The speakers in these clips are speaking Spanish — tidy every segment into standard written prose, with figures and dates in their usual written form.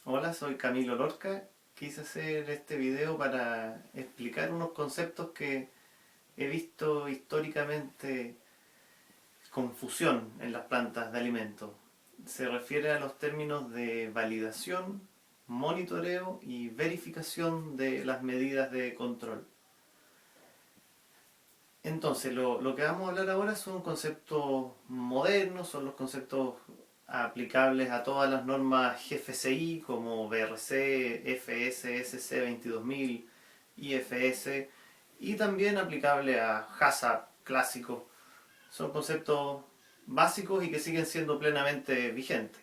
Hola, soy Camilo Lorca. Quise hacer este video para explicar unos conceptos que he visto históricamente confusión en las plantas de alimentos. Se refiere a los términos de validación, monitoreo y verificación de las medidas de control. Entonces, lo que vamos a hablar ahora son conceptos modernos, son los conceptos aplicables a todas las normas GFCI como BRC, FS, SC 22000, IFS y también aplicable a HACCP clásico. Son conceptos básicos y que siguen siendo plenamente vigentes.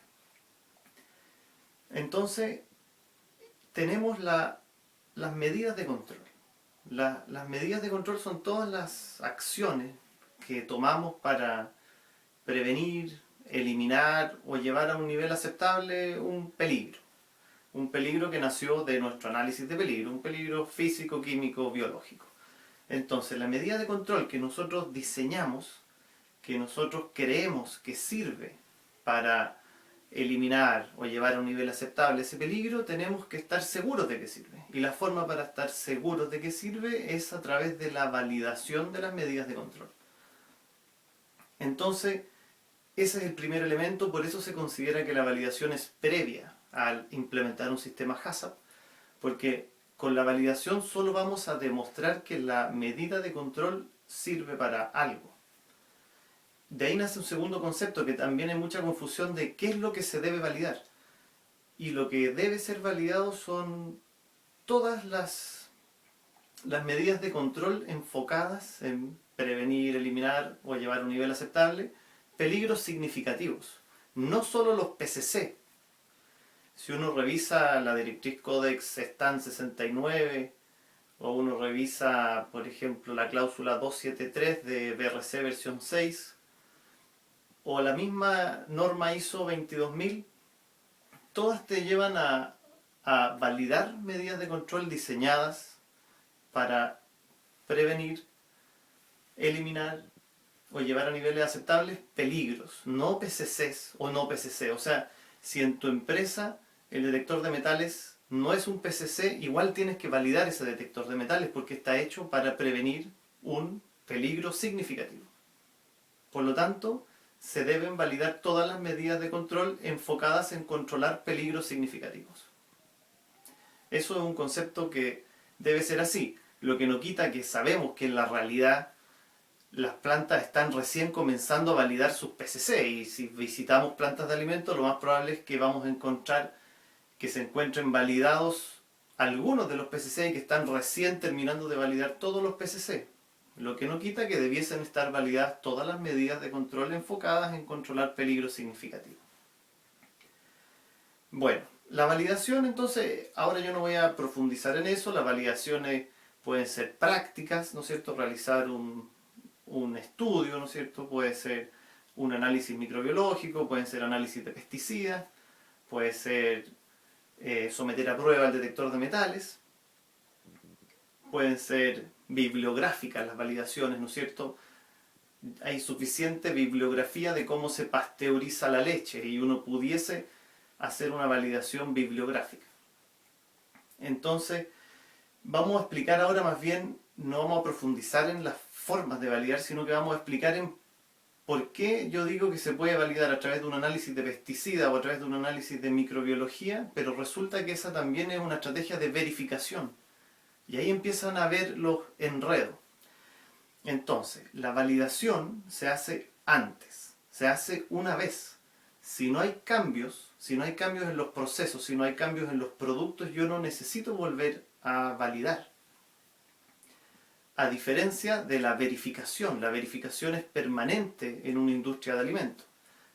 Entonces, tenemos las medidas de control. Las medidas de control son todas las acciones que tomamos para prevenir, eliminar o llevar a un nivel aceptable un peligro. Un peligro que nació de nuestro análisis de peligro, un peligro físico, químico, biológico. Entonces, la medida de control que nosotros diseñamos, que nosotros creemos que sirve para eliminar o llevar a un nivel aceptable ese peligro, tenemos que estar seguros de que sirve. Y la forma para estar seguros de que sirve es a través de la validación de las medidas de control. Entonces, ese es el primer elemento, por eso se considera que la validación es previa al implementar un sistema HACCP, porque con la validación solo vamos a demostrar que la medida de control sirve para algo. De ahí nace un segundo concepto que también hay mucha confusión de qué es lo que se debe validar. Y lo que debe ser validado son todas las medidas de control enfocadas en prevenir, eliminar o llevar a un nivel aceptable peligros significativos. No solo los PCC. Si uno revisa la directriz Codex STAN 69 o uno revisa, por ejemplo, la cláusula 273 de BRC versión 6 o la misma norma ISO 22000, todas te llevan a validar medidas de control diseñadas para prevenir, eliminar o llevar a niveles aceptables peligros, no PCCs o no PCC. O sea, si en tu empresa el detector de metales no es un PCC, igual tienes que validar ese detector de metales porque está hecho para prevenir un peligro significativo. Por lo tanto, se deben validar todas las medidas de control enfocadas en controlar peligros significativos. Eso es un concepto que debe ser así, lo que no quita que sabemos que en la realidad las plantas están recién comenzando a validar sus PCC y si visitamos plantas de alimentos lo más probable es que vamos a encontrar que se encuentren validados algunos de los PCC y que están recién terminando de validar todos los PCC. Lo que no quita que debiesen estar validadas todas las medidas de control enfocadas en controlar peligros significativos. Bueno, la validación entonces, ahora yo no voy a profundizar en eso, las validaciones pueden ser prácticas, ¿no es cierto? Realizar un estudio, ¿no es cierto? Puede ser un análisis microbiológico, pueden ser análisis de pesticidas, puede ser someter a prueba el detector de metales, pueden ser bibliográficas las validaciones, ¿no es cierto? Hay suficiente bibliografía de cómo se pasteuriza la leche y uno pudiese hacer una validación bibliográfica. Entonces, vamos a explicar ahora más bien, no vamos a profundizar en las formas de validar, sino que vamos a explicar en por qué yo digo que se puede validar a través de un análisis de pesticida o a través de un análisis de microbiología, pero resulta que esa también es una estrategia de verificación. Y ahí empiezan a ver los enredos. Entonces, la validación se hace antes, se hace una vez. Si no hay cambios en los procesos, si no hay cambios en los productos, yo no necesito volver a validar. A diferencia de la verificación es permanente en una industria de alimentos.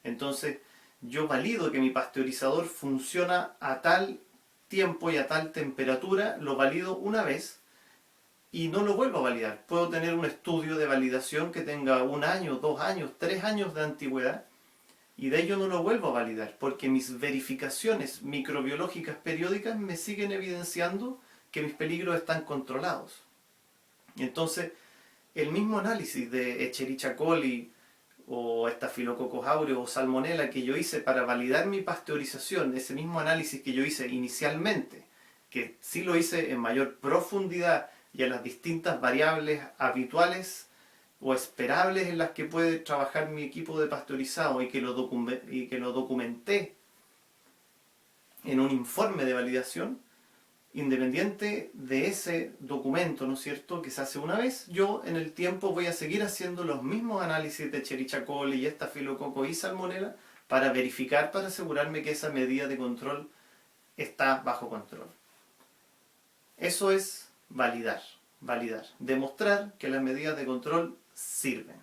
Entonces, yo valido que mi pasteurizador funciona a tal tiempo y a tal temperatura, lo valido una vez y no lo vuelvo a validar. Puedo tener un estudio de validación que tenga 1 año, 2 años, 3 años de antigüedad y de ello no lo vuelvo a validar porque mis verificaciones microbiológicas periódicas me siguen evidenciando que mis peligros están controlados. Entonces, el mismo análisis de Escherichia coli o Staphylococcus aureus o Salmonella que yo hice para validar mi pasteurización, ese mismo análisis que yo hice inicialmente, que sí lo hice en mayor profundidad y a las distintas variables habituales o esperables en las que puede trabajar mi equipo de pasteurizado y que lo documenté en un informe de validación, independiente de ese documento, ¿no es cierto?, que se hace una vez, yo en el tiempo voy a seguir haciendo los mismos análisis de Escherichia coli y Staphylococcus y Salmonella para verificar, para asegurarme que esa medida de control está bajo control. Eso es validar, demostrar que las medidas de control sirven.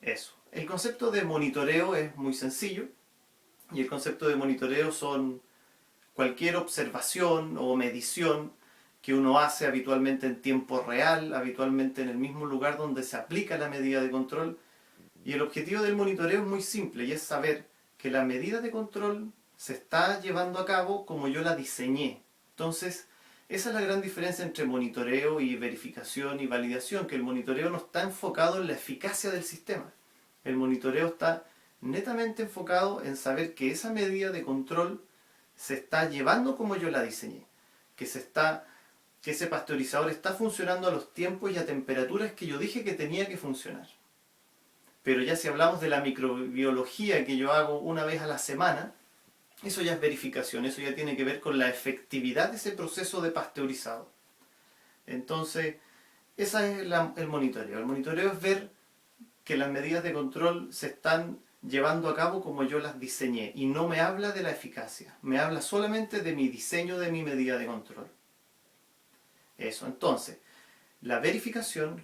Eso. El concepto de monitoreo es muy sencillo y el concepto de monitoreo son cualquier observación o medición que uno hace habitualmente en tiempo real, habitualmente en el mismo lugar donde se aplica la medida de control. Y el objetivo del monitoreo es muy simple y es saber que la medida de control se está llevando a cabo como yo la diseñé. Entonces, esa es la gran diferencia entre monitoreo y verificación y validación, que el monitoreo no está enfocado en la eficacia del sistema. El monitoreo está netamente enfocado en saber que esa medida de control se está llevando como yo la diseñé, que ese pasteurizador está funcionando a los tiempos y a temperaturas que yo dije que tenía que funcionar. Pero ya si hablamos de la microbiología que yo hago una vez a la semana, eso ya es verificación, eso ya tiene que ver con la efectividad de ese proceso de pasteurizado. Entonces, ese es el monitoreo. El monitoreo es ver que las medidas de control se están llevando a cabo como yo las diseñé y no me habla de la eficacia, me habla solamente de mi diseño de mi medida de control. Eso, entonces, la verificación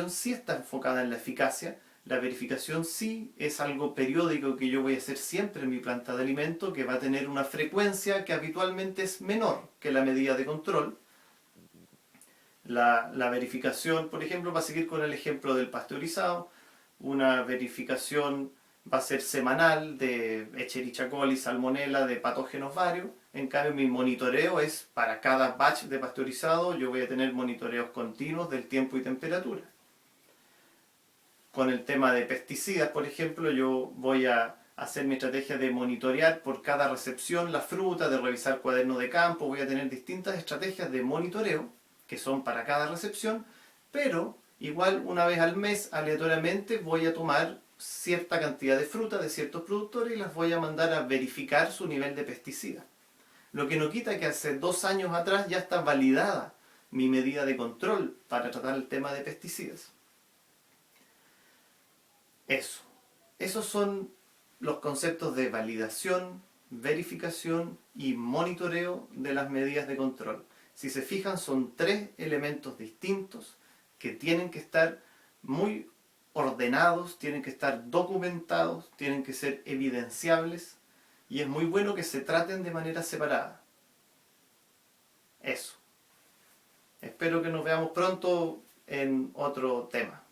sí está enfocada en la eficacia, la verificación sí es algo periódico que yo voy a hacer siempre en mi planta de alimento, que va a tener una frecuencia que habitualmente es menor que la medida de control. La verificación, por ejemplo, va a seguir con el ejemplo del pasteurizado, una verificación va a ser semanal de Escherichia coli, Salmonella, de patógenos varios. En cambio, mi monitoreo es para cada batch de pasteurizado, yo voy a tener monitoreos continuos del tiempo y temperatura. Con el tema de pesticidas, por ejemplo, yo voy a hacer mi estrategia de monitorear por cada recepción la fruta, de revisar cuadernos de campo, voy a tener distintas estrategias de monitoreo que son para cada recepción, pero igual una vez al mes, aleatoriamente, voy a tomar cierta cantidad de fruta de ciertos productores y las voy a mandar a verificar su nivel de pesticida. Lo que no quita que hace 2 años atrás ya está validada mi medida de control para tratar el tema de pesticidas. Eso. Esos son los conceptos de validación, verificación y monitoreo de las medidas de control. Si se fijan, son 3 elementos distintos que tienen que estar muy ordenados, tienen que estar documentados, tienen que ser evidenciables y es muy bueno que se traten de manera separada. Eso. Espero que nos veamos pronto en otro tema.